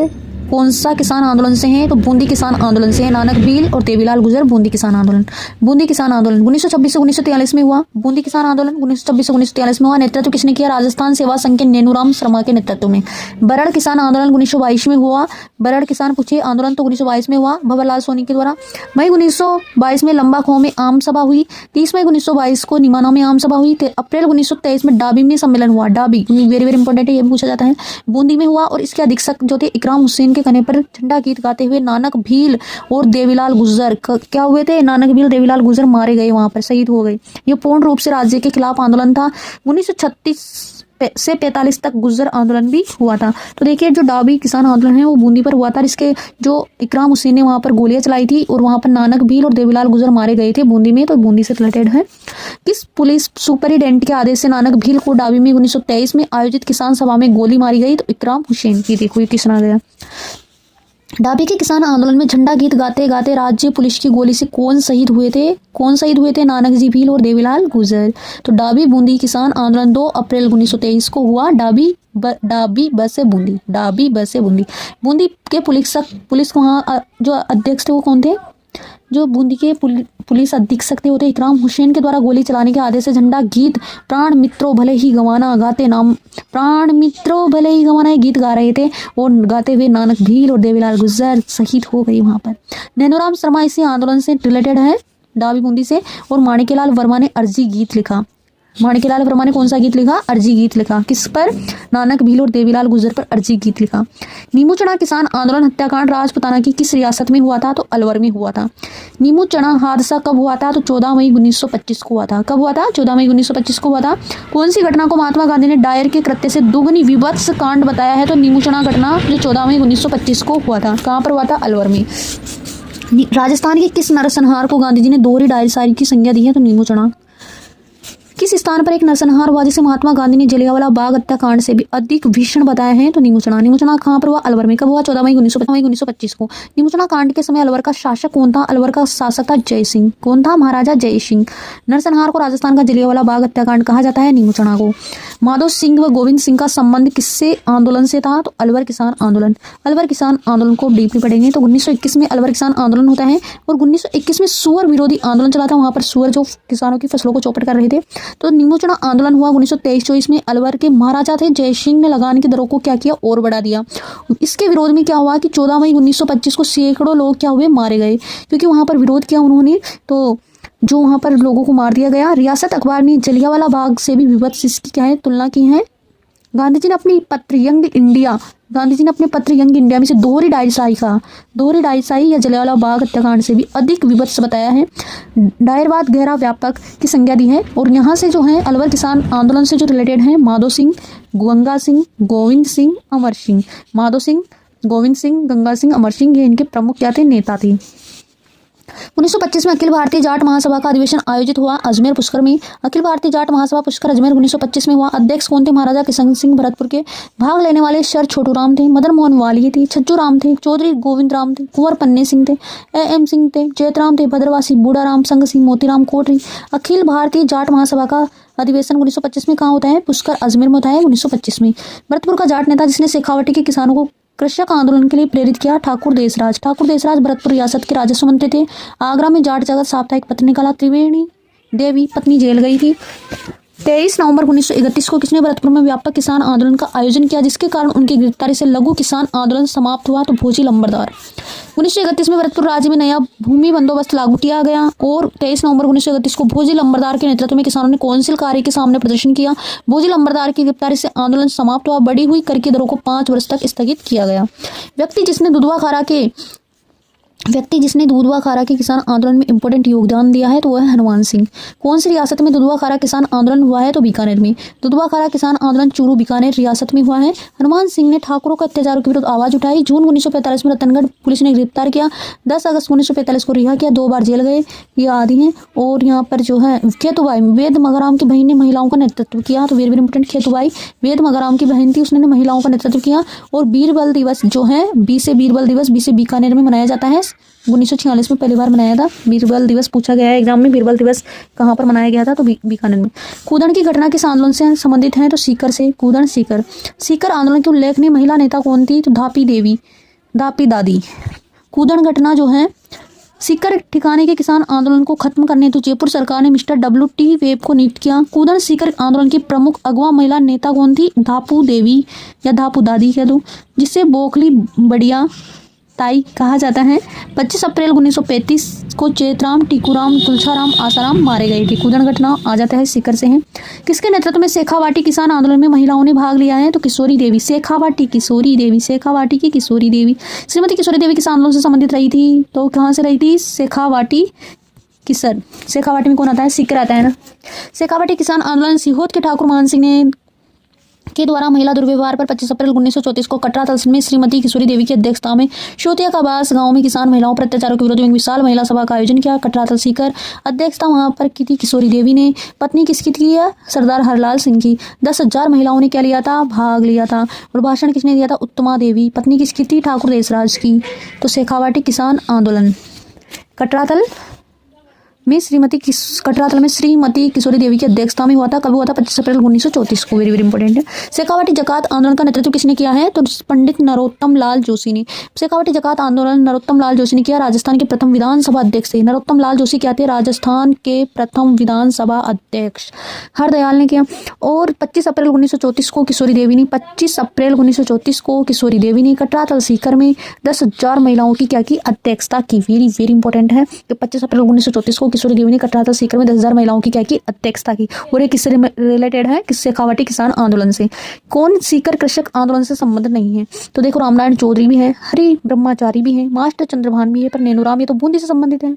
कौन सा किसान आंदोलन से हैं? तो बूंदी किसान आंदोलन से है। नानक भील और देवीलाल गुजर बूंदी किसान आंदोलन। बूंदी किसान आंदोलन 1926 से 1943 में हुआ। बूंदी किसान आंदोलन 1926 से 1943 में हुआ। नेतृत्व किसने किया? राजस्थान सेवा संघ के नैनूराम शर्मा के नेतृत्व में। बरड़ किसान आंदोलन 1922 में हुआ। बरड़ किसान पूछे आंदोलन तो 1922 में हुआ भंवरलाल सोनी के द्वारा। मई 1922 में लंबाखोह में आम सभा हुई। 30 मई 1922 को निमाना में आम सभा हुई। अप्रैल 1923 में डाबी में सम्मेलन हुआ। डाबी वेरी वेरी इंपॉर्टेंट है, ये पूछा जाता है। बूंदी में हुआ और इसके अधीक्षक जो थे इकराम हुसैन के कहने पर झंडा गीत गाते हुए नानक भील और देवीलाल गुजर क्या हुए थे? नानक भील देवीलाल गुजर मारे गए, वहां पर शहीद हो गए। ये पूर्ण रूप से राज्य के खिलाफ आंदोलन था। 1936 से 45 तक गुजर आंदोलन भी हुआ था। तो देखिए जो डाबी किसान आंदोलन है वो बूंदी पर हुआ था। इसके जो इकराम हुसैन ने वहां पर गोलियां चलाई थी और वहां पर नानक भील और देवीलाल गुजर मारे गए थे बूंदी में। तो बूंदी से रिलेटेड है। किस पुलिस सुपरिटेंडेंट के आदेश से नानक भील को डाबी में 1923 में आयोजित किसान सभा में गोली मारी गई? तो इकराम हुसैन की। देखो ये किसने गया। डाबी के किसान आंदोलन में झंडा गीत गाते गाते राज्य पुलिस की गोली से कौन शहीद हुए थे? कौन शहीद हुए थे? नानक जी भील और देवीलाल गुजर। तो डाबी बूंदी किसान आंदोलन 2 अप्रैल 1923 को हुआ। डाबी बस से बूंदी। डाबी बस से बूंदी। बूंदी के पुलिस वहाँ जो अध्यक्ष थे वो कौन थे? जो बूंदी के पुलिस अधीक्षक थे वो थे इकराम हुसैन के द्वारा गोली चलाने के आदेश से झंडा गीत प्राण मित्रों भले ही गवाना गाते नाम प्राण मित्रों भले ही गवाना ये गीत गा रहे थे और गाते हुए नानक भील और देवीलाल गुजर शहीद हो गई वहां पर। नैनूराम शर्मा इसी आंदोलन से रिलेटेड है डाबी बूंदी से। और माणिक्यलाल वर्मा ने अर्जी गीत लिखा। माणिक्यलाल वर्मा ने कौन सा गीत लिखा? अर्जी गीत लिखा। किस पर? नानक भील और देवीलाल गुजर पर अर्जी गीत लिखा। नीमू चढ़ा किसान आंदोलन हत्याकांड राजपुताना की किस रियासत में हुआ था? तो अलवर में हुआ था। नीमू चढ़ा हादसा कब हुआ था? तो 14 मई 1925 को हुआ था। कब हुआ था? 14 मई 1925 को हुआ था। कौन सी घटना को महात्मा गांधी ने डायर के कृत्य से दुगनी विभत्स कांड बताया है? तो नीमू चढ़ा घटना जो 14 मई 1925 को हुआ था। कहाँ पर हुआ था? अलवर में। राजस्थान के किस नरसंहार को गांधी जी ने दोहरी डायरशाही की संज्ञा दी है? तो नीमू चढ़ा। किस स्थान पर एक नरसंहार हुआ जिसे महात्मा गांधी ने जलियांवाला बाग हत्याकांड से भी अधिक भीषण बताया है? तो नीमू चढ़ा। नीमू चढ़ा कहाँ पर हुआ? अलवर में। कब हुआ? 14 मई 1925 को। नीमू चढ़ा कांड के समय अलवर का शासक कौन था? अलवर का शासक था जय सिंह। कौन था? महाराजा जय सिंह। नरसंहार को राजस्थान का जलियांवाला बाग हत्याकांड कहा जाता है नीमू चढ़ा को। माधो सिंह व गोविंद सिंह का संबंध किससे आंदोलन से था? तो अलवर किसान आंदोलन। अलवर किसान आंदोलन को डीपली पढ़ेंगे। तो 1921 में अलवर किसान आंदोलन होता है और 1921 में सुअर विरोधी आंदोलन चला था। वहां पर सुअर जो किसानों की फसलों को चौपट कर रहे थे। तो नीमू चढ़ा आंदोलन हुआ 1923-24 में। अलवर के महाराजा थे जय सिंह ने लगान की दरों को क्या किया? और बढ़ा दिया। इसके विरोध में क्या हुआ कि 14 मई 1925 को सैकड़ों लोग क्या हुए? मारे गए, क्योंकि वहां पर विरोध किया उन्होंने। तो जो वहां पर लोगों को मार दिया गया। रियासत अखबार ने जलियांवाला बाग से भी विभत्स इसकी क्या है? तुलना की है। गांधी जी ने अपने पत्र यंग इंडिया में से दोहरी डायरशाही या जलियांवाला बाग हत्याकांड से भी अधिक विभत्स बताया है। डायरवाद गहरा व्यापक की संज्ञा दी है। और यहाँ से जो है अलवर किसान आंदोलन से जो रिलेटेड है माधो सिंह, गंगा सिंह, गोविंद सिंह, अमर सिंह। माधो सिंह, गोविंद सिंह, गंगा सिंह, अमर सिंह ये इनके प्रमुख क्या थे? नेता थे। 1925 में अखिल भारतीय जाट महासभा का अधिवेशन आयोजित हुआ अजमेर पुष्कर में। अखिल भारतीय जाट महासभा पुष्कर अजमेर 1925 में हुआ। अध्यक्ष कौन थे? महाराजा किशन सिंह भरतपुर के। भाग लेने वाले सर छोटू राम थे, मदन मोहन वालिये थे, छज्जू राम थे, चौधरी गोविंद राम थे, कुंवर पन्ने सिंह थे, एम सिंह थे, जयतराम थे, भद्रवासी, बूढ़ा राम, संग सिंह, मोतीराम कोटरी। अखिल भारतीय जाट महासभा का अधिवेशन 1925 में कहाँ होता है? पुष्कर अजमेर में होता है 1925 में। भरतपुर का जाट नेता जिसने शेखावटी के किसानों को कृषक आंदोलन के लिए प्रेरित किया? ठाकुर देसराज। ठाकुर देसराज भरतपुर रियासत के राजस्व मंत्री थे। आगरा में जाट जगत साप्ताहिक पत्र निकाला। त्रिवेणी देवी पत्नी जेल गई थी। 23 नवंबर 1931 को किसने भरतपुर में व्यापक किसान आंदोलन का आयोजन किया जिसके कारण उनकी गिरफ्तारी से लघु किसान आंदोलन समाप्त हुआ? तो भोजी लंबरदार। 1931 में भरतपुर राज्य में नया भूमि बंदोबस्त लागू किया गया और 23 नवंबर 1931 को भोजी लंबरदार के नेतृत्व में किसानों ने कौंसिल कार्य के सामने प्रदर्शन किया। भोजी लंबरदार की गिरफ्तारी से आंदोलन समाप्त हुआ। बढ़ी हुई कर की दरों को 5 वर्ष तक स्थगित किया गया। व्यक्ति जिसने दुधवा खारा के किसान आंदोलन में इंपॉर्टेंट योगदान दिया है तो वह है हनुमान सिंह। कौन सी रियासत में दुधवा खारा किसान आंदोलन हुआ है? तो बीकानेर में। दुधवा खारा किसान आंदोलन चूरू बीकानेर रियासत में हुआ है। हनुमान सिंह ने ठाकुरों के अत्याचारों के विरुद्ध आवाज उठाई। जून 1945 में रतनगढ़ पुलिस ने गिरफ्तार किया। 10 अगस्त 1945 को रिहा किया। 2 बार जेल गए, ये आदि हैं। और यहाँ पर जो है खेतुबाई वेद मगराम की बहन ने महिलाओं का नेतृत्व किया। तो वेरी वेरी इंपोर्टेंट, खेतुबाई वेद मगराम की बहन थी, उसने महिलाओं का नेतृत्व किया। और बीरबल दिवस जो है 20 से बीरबल दिवस 20 से बीकानेर में मनाया जाता है। 1946 में पहली बार मनाया था। बीरबल दिवस पूछा गया है एग्जाम में, बीरबल दिवस कहाँ पर मनाया गया था? तो बीकानेर में। कूदन की घटना किस आंदोलन से संबंधित है? तो सीकर से। कूदन सीकर। सीकर आंदोलन के उल्लेखनीय महिला नेता कौन थी? तो धापी देवी। दापी दादी। कूदन घटना जो है सीकर ठिकाने के किसान आंदोलन को खत्म करने हेतु जयपुर सरकार ने मिस्टर डब्ल्यू.टी. वेब को नियुक्त किया। कूदन सीकर आंदोलन की प्रमुख अगवा महिला नेता कौन थी? धापू देवी या धापू दादी कह दो, जिसे बोखली बढ़िया ताई कहा जाता है। 25 अप्रैल 1935 को चेतराम, टीकूराम, तुलसाराम, आसाराम मारे गए थे। कूदन घटना आ जाता है सीकर से है। किसके नेतृत्व में शेखावाटी किसान आंदोलन में महिलाओं ने भाग लिया है? तो किशोरी देवी। शेखावाटी किशोरी देवी, शेखावाटी की किशोरी देवी। श्रीमती किशोरी देवी किस आंदोलन से संबंधित रही थी? तो कहाँ से रही थी? शेखावाटी किसर। शेखावाटी में कौन आता है? सीकर आता है ना। शेखावाटी किसान आंदोलन सीहोर के ठाकुर मान सिंह ने के द्वारा महिला दुर्व्यवहार पर 25 अप्रैल 1934 को कटरा तहसील में श्रीमती किशोरी देवी की अध्यक्षता में शोतिया का बास गांव में किसान महिलाओं पर अत्याचारों के विरोध में एक विशाल महिला सभा का आयोजन किया। कटरा तहसील सीकर अध्यक्षता वहां पर की थी किशोरी देवी ने। पत्नी किसकी थी? सरदार हरलाल सिंह की। 10,000 महिलाओं ने क्या लिया था? भाग लिया था। और भाषण किसने दिया था? उत्तमा देवी। पत्नी किसकी थी? ठाकुर देसराज की। तो शेखावाटी किसान आंदोलन कटरातल में श्रीमती किशोरी देवी की अध्यक्षता में हुआ था। कब हुआ था? 25 अप्रैल 1934 को। वेरी वेरी इंपॉर्टेंट है। शेखावाटी जकात आंदोलन का नेतृत्व किसने किया है? तो पंडित नरोत्तम लाल जोशी ने। शेखावाटी जकात आंदोलन नरोत्तम लाल जोशी ने किया। राजस्थान के प्रथम विधानसभा अध्यक्ष थे। नरोत्तम लाल जोशी क्या थे? राजस्थान के प्रथम विधानसभा अध्यक्ष। हरदयाल ने किया। और 25 अप्रैल 1934 को किशोरी देवी ने 25 अप्रैल 1934 को किशोरी देवी ने कटरा तहसील सीकर में 10,000 महिलाओं की क्या की? अध्यक्षता की। वेरी वेरी इंपॉर्टेंट है कि 25 अप्रैल 1934 को किशोरी देवी ने कटरा तहसील सीकर में 10,000 महिलाओं की क्या की? अध्यक्षता की। और ये किससे रिलेटेड है? शेखावाटी किसान आंदोलन से। कौन सीकर कृषक आंदोलन से संबंधित नहीं है? तो देखो रामनारायण चौधरी भी है, हरि ब्रह्मचारी भी है, मास्टर चंद्रभान भी है, पर नैनूराम ये तो बूंदी से संबंधित है।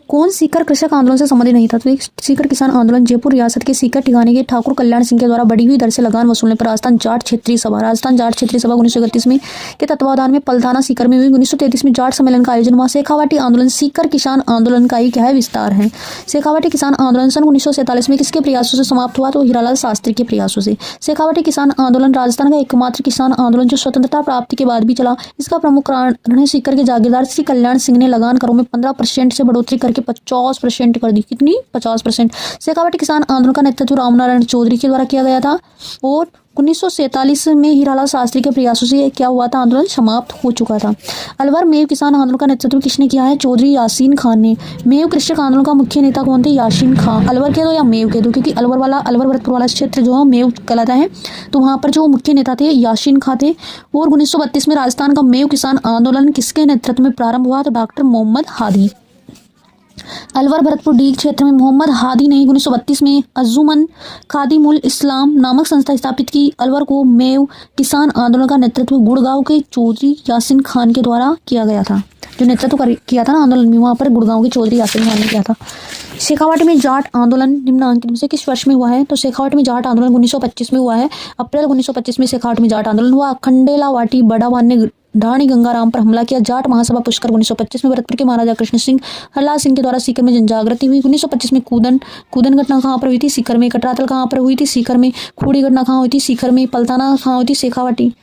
कौन सीकर कृषक आंदोलन से संबंधित नहीं था? तो सीकर किसान आंदोलन जयपुर रियासत के सीकर ठिकाने के ठाकुर कल्याण सिंह के द्वारा बढ़ी हुई दर से लगान वसूलने पर राजस्थान जाट क्षेत्रीय सभा 1931 में के तत्वावधान में पलथाना सीकर में हुई। 1933 में जाट सम्मेलन का आयोजन हुआ। शेखावाटी आंदोलन सीकर किसान आंदोलन का ही क्या है? विस्तार है। शेखावाटी किसान आंदोलन सन 1947 में किसके प्रयासों से समाप्त हुआ? तो हीरालाल शास्त्री के प्रयासों से। शेखावाटी किसान आंदोलन राजस्थान का एकमात्र किसान आंदोलन जो स्वतंत्रता प्राप्ति के बाद भी चला। इसका प्रमुख कारण है सीकर के जागीरदार श्री कल्याण सिंह ने लगान करों में 15% से बढ़ोतरी करके 50% कर दी। कितनी? 50%। शेखावाटी किसान आंदोलन का नेतृत्व रामनारायण चौधरी के द्वारा किया गया था। और 1947 में हीरालाल शास्त्री के प्रयासों से क्या हुआ था? आंदोलन समाप्त हो चुका था। अलवर मेव किसान आंदोलन का नेतृत्व किसने किया है? चौधरी यासीन खान ने। मेव कृषक आंदोलन का मुख्य नेता कौन थे? यासीन खान। अलवर कह दो या मेव कह दो, क्योंकि अलवर भरतपुर वाला क्षेत्र जो है मेव कहलाता है। तो वहां पर जो मुख्य नेता थे यासीन खान थे। और 1932 में राजस्थान का मेव किसान आंदोलन किसके नेतृत्व में प्रारंभ हुआ? तो डॉक्टर मोहम्मद हादी। अलवर भरतपुर डीग क्षेत्र में मोहम्मद हादी ने 1932 में अंजुमन खादिमुल इस्लाम नामक संस्था स्थापित की। अलवर को मेव किसान आंदोलन का नेतृत्व गुड़गांव के चौधरी यासीन खान के द्वारा किया गया था। जो नेतृत्व किया था ना आंदोलन में, वहाँ पर गुड़गांव के चौधरी यासीन खान ने किया था। शेखावाटी में जाट आंदोलन निम्नलिखित में से किस वर्ष में हुआ है? तो शेखावाटी में जाट आंदोलन 1925 में हुआ है। अप्रैल 1925 में शेखावाटी में जाट आंदोलन हुआ। खंडेलावाटी बड़ावान ने ढाणी गंगाराम पर हमला किया। जाट महासभा पुष्कर 1925 में भरतपुर के महाराजा कृष्ण सिंह हरलाल सिंह के द्वारा सीकर में जनजागृति हुई। 1925 में कूदन घटना कहाँ पर हुई थी? सीकर में। कटरातल कहाँ पर हुई थी? सीकर में। खूड़ी घटना कहाँ हुई थी? सीकर में। पलथाना कहाँ हुई थी? शेखावाटी।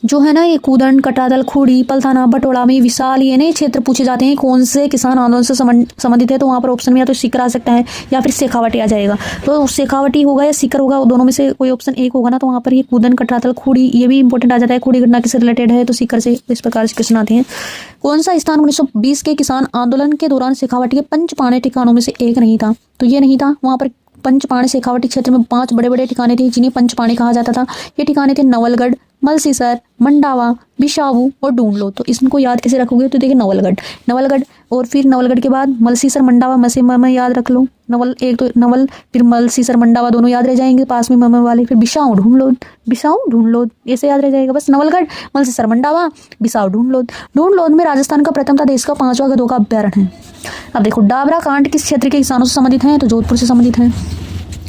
जो है ना ये कूदन, कटरातल, खूड़ी, पलथाना, बटोला में विशाल ये नए क्षेत्र पूछे जाते हैं कौन से किसान आंदोलन से संबंधित है। तो वहाँ पर ऑप्शन में या तो सीकर आ सकता है या फिर शेखावाटी आ जाएगा। तो शेखावाटी होगा या सीकर होगा, दोनों में से कोई ऑप्शन एक होगा ना। तो वहाँ पर ये कूदन, कटरातल, खूड़ी ये भी इंपॉर्टेंट आ जाता है। खूड़ी घटना किससे रिलेटेड है? तो सीकर से। इस प्रकार से क्वेश्चन आते हैं। कौन सा स्थान 1920 के किसान आंदोलन के दौरान शेखावाटी के पंचपाणे ठिकानों में से एक नहीं था? तो ये नहीं था। वहाँ पर पंचपाणे शेखावाटी क्षेत्र में 5 बड़े बड़े ठिकाने थे जिन्हें पंचपाणे कहा जाता था। ये ठिकाने थे नवलगढ़, मलसीसर, मंडावा, बिशाऊ और ढूंढलो। तो इसको याद कैसे रखोगे? तो देखिए नवलगढ़ और फिर नवलगढ़ के बाद मलसीसर, मंडावा, मसे में याद रख लो। एक तो नवल, फिर मलसीसर, मंडावा दोनों याद रह जाएंगे पास में मम वाले। फिर बिशाऊ ढूंढलो ऐसे याद रह जाएगा बस। नवलगढ़, मलसीसर, मंडावा, बिसाऊ, ढूंढलोद में राजस्थान का प्रथम था देश का 5वां गधों का अभ्यारण्य है। अब देखो डाबरा कांड किस क्षेत्र के किसानों से संबंधित है? तो जोधपुर से संबंधित है।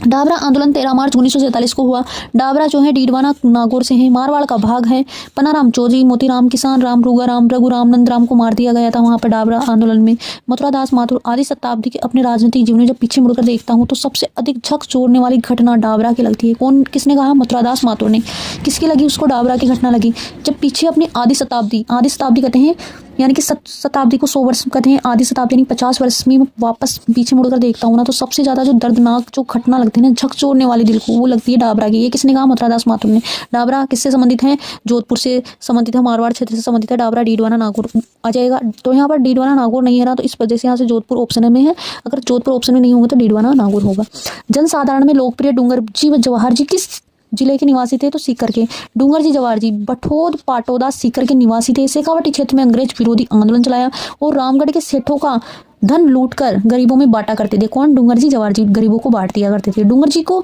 डाबरा आंदोलन 13 मार्च 1947 को हुआ। डाबरा जो है डीडवाना नागौर से है, मारवाड़ का भाग है। पनाराम चौधरी, मोतीराम, किसान राम, रूगाराम, रघुराम, नंदराम को मार दिया गया था वहाँ पर डाबरा आंदोलन में। मथुरादास माथुर आदि शताब्दी के अपने राजनीतिक जीवन में जब पीछे मुड़कर देखता हूँ तो सबसे अधिक झक छोड़ने वाली घटना डाबरा की लगती है। किसने कहा? मथुरादास माथुर ने। किसकी लगी उसको? डाबरा की घटना लगी। जब पीछे अपनी आदि शताब्दी कहते हैं यानी कि शताब्दी को 100 वर्ष कहते हैं, आधी शताब्दी यानी 50 वर्ष में वापस पीछे मुड़कर देखता हूँ ना, तो सबसे ज़्यादा जो दर्दनाक जो घटना लगती है ना, झकझोरने वाली दिल को, वो लगती है डाबरा की। ये किसने कहा? मथुरादास महातुम ने। डाबरा किससे संबंधित है? जोधपुर से संबंधित है, मारवाड़ क्षेत्र से संबंधित है। डाबरा डीडवाना नागौर आ जाएगा। तो यहाँ पर डीडवाना नागौर नहीं है ना, तो इस वजह से यहाँ से जोधपुर ऑप्शन में है। अगर जोधपुर ऑप्शन में नहीं होगा तो डीडवाना नागौर होगा। जनसाधारण में लोकप्रिय डूंगर जी जवाहर जी किस जिले के निवासी थे? तो सीकर के। डूंगर जी जवाहर जी बठोद पाटोदा सीकर के निवासी थे। शेखावाटी क्षेत्र में अंग्रेज विरोधी आंदोलन चलाया और रामगढ़ के सेठों का धन लूटकर गरीबों में बांटा करते थे। कौन? डूंगर जी जवाहर जी गरीबों को बांट दिया करते थे। डूंगर जी को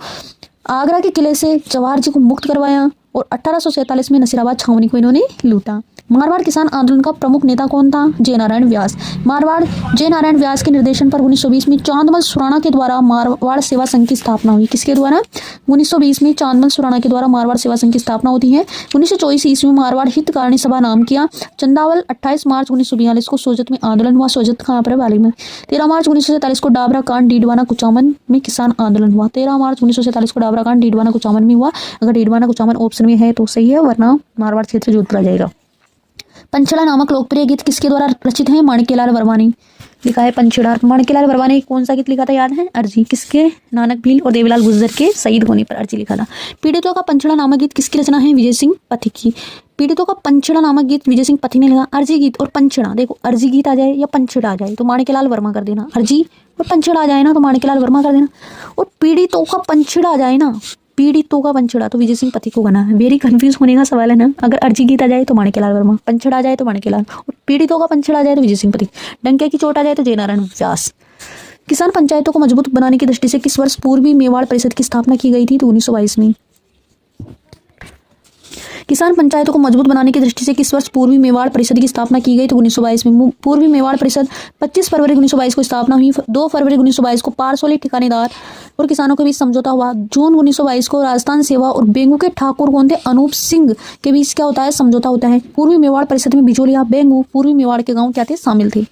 आगरा के किले से जवाहर जी को मुक्त करवाया और 1847 में नसीराबाद छावनी को इन्होंने लूटा। मारवाड़ किसान आंदोलन का प्रमुख नेता कौन था? जयनारायण व्यास। मारवाड़ जयनारायण व्यास के निर्देशन पर 1920 में चांदमल सुराणा के द्वारा मारवाड़ सेवा संघ की स्थापना हुई। किसके द्वारा? 1920 में चांदमल सुराणा के द्वारा मारवाड़ सेवा संघ की स्थापना होती है। 1924 ईस्वी में मारवाड़ हितकारिणी सभा नाम किया। चंदावल 28 मार्च 1942 को सोजत में आंदोलन हुआ। सोजत कहाँ पर है? वाली में। 13 मार्च 1947 को डाबरा कांड डीडवाना कुचामन में किसान आंदोलन हुआ। 13 मार्च 1947 को डाबरा कांड डीडवाना कुचामन में हुआ। अगर डीडवाना कुचामन ऑप्शन में है तो सही है, वरना मारवाड़ क्षेत्र जोधपुर आ जाएगा। पंचड़ा नामक लोकप्रिय गीत किसके द्वारा रचित है? माणिक्यलाल वर्मा ने लिखा है पंचड़ा। माणिक्यलाल वर्मा ने कौन सा गीत लिखा था? याद है? अर्जी। किसके? नानक भील और देवीलाल गुर्जर के शहीद होने पर अर्जी लिखा था। पीड़ितों का पंचड़ा नामक गीत किसकी रचना है? विजय सिंह पथिक की। पीड़ितों का पंचड़ा नामक गीत विजय सिंह पथिक ने लिखा। अर्जी गीत और पंचड़ा, देखो अर्जी गीत आ जाए या पंचड़ा आ जाए तो माणिक्यलाल वर्मा कर देना। अर्जी और पंचड़ा आ जाए ना तो माणिक्यलाल वर्मा कर देना। और पीड़ितों का पंचड़ा आ जाए ना, पीड़ितों का पंचड़ा, तो विजय सिंह पथिक को गाना है। वेरी कंफ्यूज होने का सवाल है ना। अगर अर्जी गीत आ जाए तो माणिक्यलाल वर्मा, पंचड़ा आ जाए तो माणिक्यलाल, और पीड़ितों का पंचड़ा आ जाए तो विजय सिंह पथिक, डंके की चोट आ जाए तो जयनारायण व्यास। किसान पंचायतों को मजबूत बनाने की दृष्टि से किस वर्ष पूर्वी मेवाड़ परिषद की स्थापना की गई थी? तो 1922 में। किसान पंचायतों को मजबूत बनाने की दृष्टि से किस वर्ष पूर्वी मेवाड़ परिषद की स्थापना की गई? तो 1922 में। पूर्वी मेवाड़ परिषद 25 फरवरी 1922 को स्थापना हुई। 2 फरवरी 1922 को पारसोली ठिकानेदार और किसानों के बीच समझौता हुआ। जून 1922 को राजस्थान सेवा और बेंगू के ठाकुर कौन थे? अनूप सिंह के बीच क्या होता है? समझौता होता है। पूर्वी मेवाड़ परिषद में बिजोलिया, बेंगू, पूर्वी मेवाड़ के गाँव क्या थे? शामिल थे।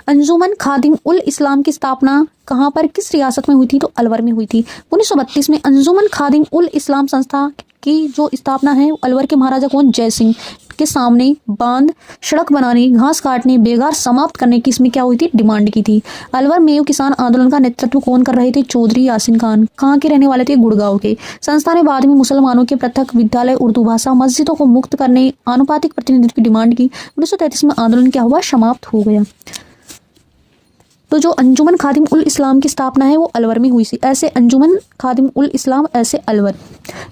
अंजुमन खादिम उल इस्लाम की स्थापना कहाँ पर, किस रियासत में हुई थी? तो अलवर में हुई थी। 1932 में अंजुमन खादिम उल इस्लाम संस्था की जो स्थापना है अलवर के महाराजा कौन? जय सिंह के सामने बांध, सड़क बनाने, घास काटने, बेगार समाप्त करने की इसमें क्या हुई थी? डिमांड की थी। अलवर में किसान आंदोलन का नेतृत्व कौन कर रहे थे? चौधरी यासीन खान। कहाँ के रहने वाले थे? गुड़गांव के। संस्था ने बाद में मुसलमानों के पृथक विद्यालय, उर्दू भाषा, मस्जिदों को मुक्त करने, आनुपातिक प्रतिनिधित्व की डिमांड की। 1933 में आंदोलन क्या हुआ? समाप्त हो गया। तो जो अंजुमन खादिम उल इस्लाम की स्थापना है वो अलवर में हुई थी। ऐसे अंजुमन खादिम उल इस्लाम, ऐसे अलवर।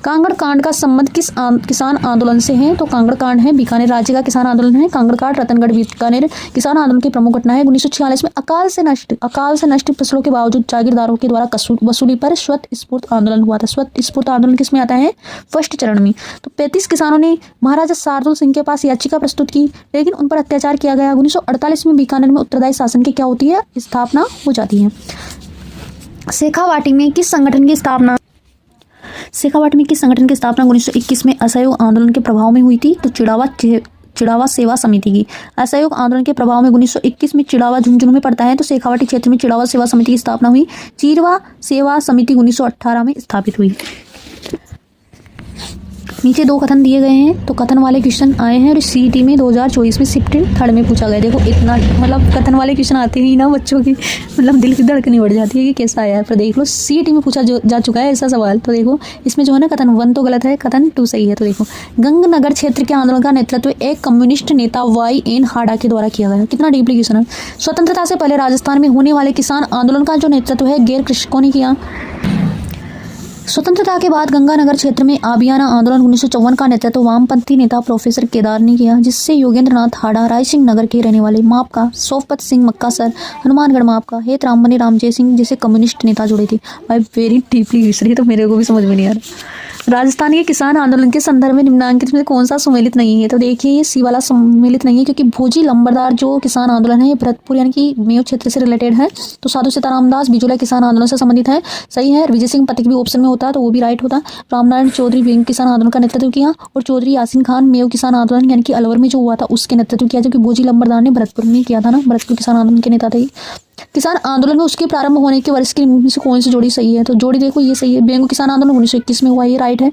कांगड़ कांड का संबंध किस किसान आंदोलन से है? तो कांगड़ कांड है बीकानेर राज्य का किसान आंदोलन है। कांगड़ कांड रतनगढ़ बीकानेर किसान आंदोलन की प्रमुख घटना है। 1946 में अकाल से नष्ट फसलों के बावजूद जागीरदारों के द्वारा वसूली पर स्वतःस्फूर्त आंदोलन हुआ था। स्वतःस्फूर्त आंदोलन किस में आता है? फर्स्ट चरण में। तो 35 किसानों ने महाराजा शार्दुल सिंह के पास याचिका प्रस्तुत की, लेकिन उन पर अत्याचार किया गया। 1948 में बीकानेर में उत्तरदायी शासन की क्या होती है? स्थापना हो जाती है। शेखावाटी में किस संगठन की स्थापना? शेखावाटी में किस संगठन की स्थापना 1921 में असहयोग आंदोलन के प्रभाव में हुई थी? तो चिड़ावा सेवा समिति की। असहयोग आंदोलन के प्रभाव में 1921 में चिड़ावा झुंझुनू में पड़ता है, तो शेखावाटी क्षेत्र में चिड़ावा सेवा समिति की स्थापना हुई। चिड़वा सेवा समिति 1918 में स्थापित हुई। नीचे 2 कथन दिए गए हैं, तो कथन वाले क्वेश्चन आए हैं और सीईटी में 2024 में शिफ्टेड थर्ड में पूछा गया। देखो इतना मतलब कथन वाले क्वेश्चन आते ही ना बच्चों की मतलब दिल की धड़कनी बढ़ जाती है कि कैसा आया है। पर देख लो सीईटी में पूछा जा चुका है ऐसा सवाल। तो देखो इसमें जो है ना कथन 1 तो गलत है, कथन 2 सही है। तो देखो गंगनगर क्षेत्र के आंदोलन का नेतृत्व एक कम्युनिस्ट नेता YN हाडा के द्वारा किया गया। कितना डीपली क्वेश्चन है। स्वतंत्रता से पहले राजस्थान में होने वाले किसान आंदोलन का जो नेतृत्व है गैर कृषकों ने किया। स्वतंत्रता के बाद गंगानगर क्षेत्र में आबियाना आंदोलन 1954 का नेतृत्व वामपंथी नेता प्रोफेसर केदार ने किया, जिससे योगेंद्र नाथ हाडा, रायसिंह नगर के रहने वाले मापका, सोफपत सिंह मक्कासर, हनुमानगढ़ मापका, हेत रामबनी रामजय सिंह जैसे कम्युनिस्ट नेता जुड़े थे। भाई वेरी डीपली हिस्ट्री तो मेरे को भी समझ में नहीं आ रहा। राजस्थान के किसान आंदोलन के संदर्भ में निम्नांकित में कौन सा सम्मिलित नहीं है? तो देखिए ये सी वाला सम्मिलित नहीं है, क्योंकि भोजी लंबरदार जो किसान आंदोलन है ये भरतपुर यानी कि मेव क्षेत्र से रिलेटेड है। तो साधु सीताराम दास बिजोला किसान आंदोलन से संबंधित है, सही है। विजय सिंह पथिक भी ऑप्शन में होता तो वो भी राइट होता। रामनारायण चौधरी बेंग किसान आंदोलन का नेतृत्व किया और चौधरी यासीन खान मेव किसान आंदोलन यानी कि अलवर में जो हुआ था उसके नेतृत्व किया, जबकि भोजी लंबरदार ने भरतपुर में किया था ना। भरतपुर किसान आंदोलन के नेता थे। किसान आंदोलन में उसके प्रारंभ होने के वर्ष की से कौन सी जोड़ी सही है? तो जोड़ी देखो ये सही है। बेंगू किसान आंदोलन 1921 में हुआ, ये राइट है।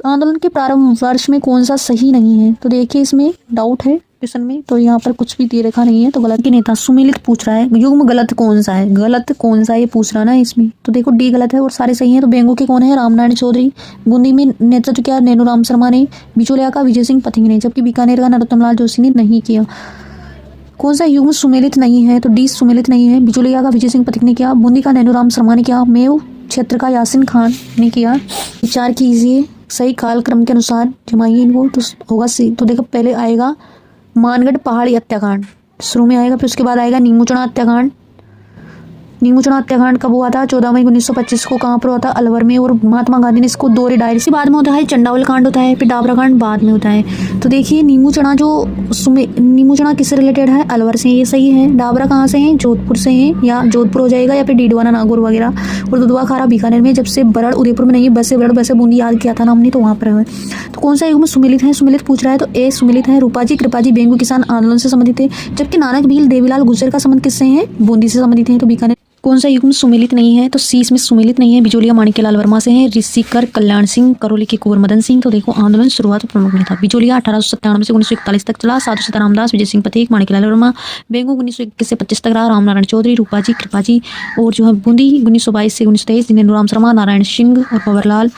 आंदोलन के प्रारंभ वर्ष में कौन सा सही नहीं है? तो देखिए इसमें डाउट है, क्वेश्चन में, तो यहाँ पर कुछ भी दे रखा नहीं है तो गलत की नेता। सुमेलित पूछ रहा है युग्म गलत कौन सा है, गलत कौन सा ये पूछ रहा ना इसमें, तो देखो डी गलत है और सारे सही हैं। तो बेंगो के कौन है, रामनारायण चौधरी। बूंदी में नेतृत्व क्या नैनूराम शर्मा ने। बिचौलिया का विजय सिंह पथिक ने, जबकि बीकानेर का नरोत्तम लाल जोशी ने नहीं किया। कौन सा युग्म सुमेलित नहीं है, तो डी सुमेलित नहीं है। बिचौलिया का विजय सिंह पथिक ने किया, बूंदी का नैनूराम शर्मा ने किया, मेव क्षेत्र का यासिन खान ने किया। विचार कीजिए सही कालक्रम के अनुसार जमाइए इनको, तो होगा सी। तो देखो पहले आएगा मानगढ़ पहाड़ी हत्याकांड शुरू में आएगा, फिर उसके बाद आएगा नीमूचना हत्याकांड। नीमूचना हत्याकांड कब हुआ था, 14 मई 1925 को। कहाँ पर हुआ था, अलवर में। और महात्मा गांधी ने इसको दोहरे डायरी से बाद में होता है चंडावल कांड होता है, फिर डाबरा कांड बाद में होता है। तो देखिए नीमूचना नीमूचना किससे रिलेटेड है, अलवर से, ये सही है। डाबरा कहाँ से है, जोधपुर से है, या जोधपुर हो जाएगा, या फिर डीडवाना नागौर वगैरह। और दुधवा खारा बीकानेर में, जब से बरड़ उदयपुर में नहीं है, बसे बरड़ बसे बूंदी याद किया था ना हमने, तो वहाँ पर है। तो कौन सा युग्म सुमेलित है, सुमेलित पूछ रहा है, तो ए सुमेलित है। रूपाजी कृपाजी बेंगू किसान आंदोलन से संबंधित है, जबकि नानक भील देवीलाल गुर्जर का संबंध किससे है, बूंदी से संबंधित है। तो बीकानेर। कौन सा युग्म सुमेलित नहीं है, तो सी इसमें सुमेलित नहीं है। बिचौलिया माणिक्यलाल वर्मा से है, ऋषिकर कल्याण सिंह, करौली के कुंवर मदन सिंह। तो देखो आंदोलन शुरुआत प्रमुख में था। बिचौलिया 1897 से 1941 तक चला। साधु सीताराम दास, विजय सिंह पथिक, माणिक्यलाल वर्मा। बेंगू 1921 से 25 तक रहा, रामनारायण चौधरी, रूपाजी कृपाजी। और जो है बूंदी 1922 से 1923, नैनूराम शर्मा, नारायण सिंह और भंवरलाल।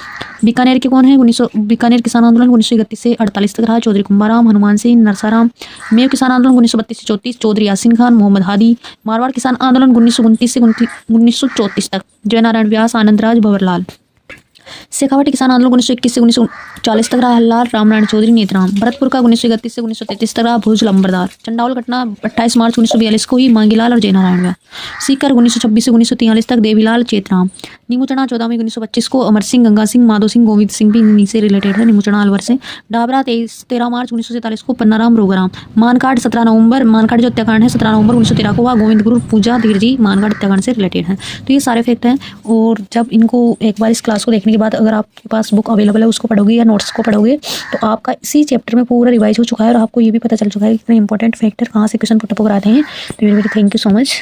बीकानेर के कौन है, बीकानेर किसान आंदोलन 1931 से 48 तक रहा, चौधरी कुंभाराम, हनुमान सिंह, नरसाराम। मेव किसान आंदोलन 1932 से 34, चौधरी यासिन खान, मोहम्मद हादी। मारवाड़ किसान आंदोलन 1929 से 1934 तक, जयनारायण व्यास, आनंदराज, भंवरलाल। शेखावटी किसान आंदोलन 1921 से 1940 तक रहा, हल्लाल, रामनारायण चौधरी, नेतराम। भरतपुर का 1931 से 1933 तक रहा, भोज, लंबरदार। चंडावल घटना 28 मार्च 1942 को ही, मांगीलाल और जयनारायण व्यास। सीकर 1926 से 1943 तक, देवीलाल, चेतराम। नीमूचना 14 मई 1925 को, अमर सिंह, गंगा सिंह, माधो सिंह, गोविंद सिंह भी इन्हीं से रिलेटेड है, नीमूचना अलवर से। डाबरा 13 मार्च 1947 को, पन्नाराम, रोगाराम। मानकाट 17 नवंबर, मानकाट जो हत्याकांड है 17 नवंबर 1913 को हुआ, गोविंद गुरु, पूजा धीरजी, मानकाट हत्याकांड से रिलेटेड है। तो ये सारे फैक्ट हैं। और जब इनको एक बार इस क्लास को देखने के बाद अगर आपके पास बुक अवेलेबल है उसको पढ़ोगे या नोट्स को पढ़ोगे, तो आपका इसी चैप्टर में पूरा रिवाइज हो चुका है और आपको ये भी पता चल चुका है कि कितने इंपॉर्टेंट फैक्टर कहाँ से क्वेश्चन पुट अप कराते हैं। तो थैंक यू सो मच।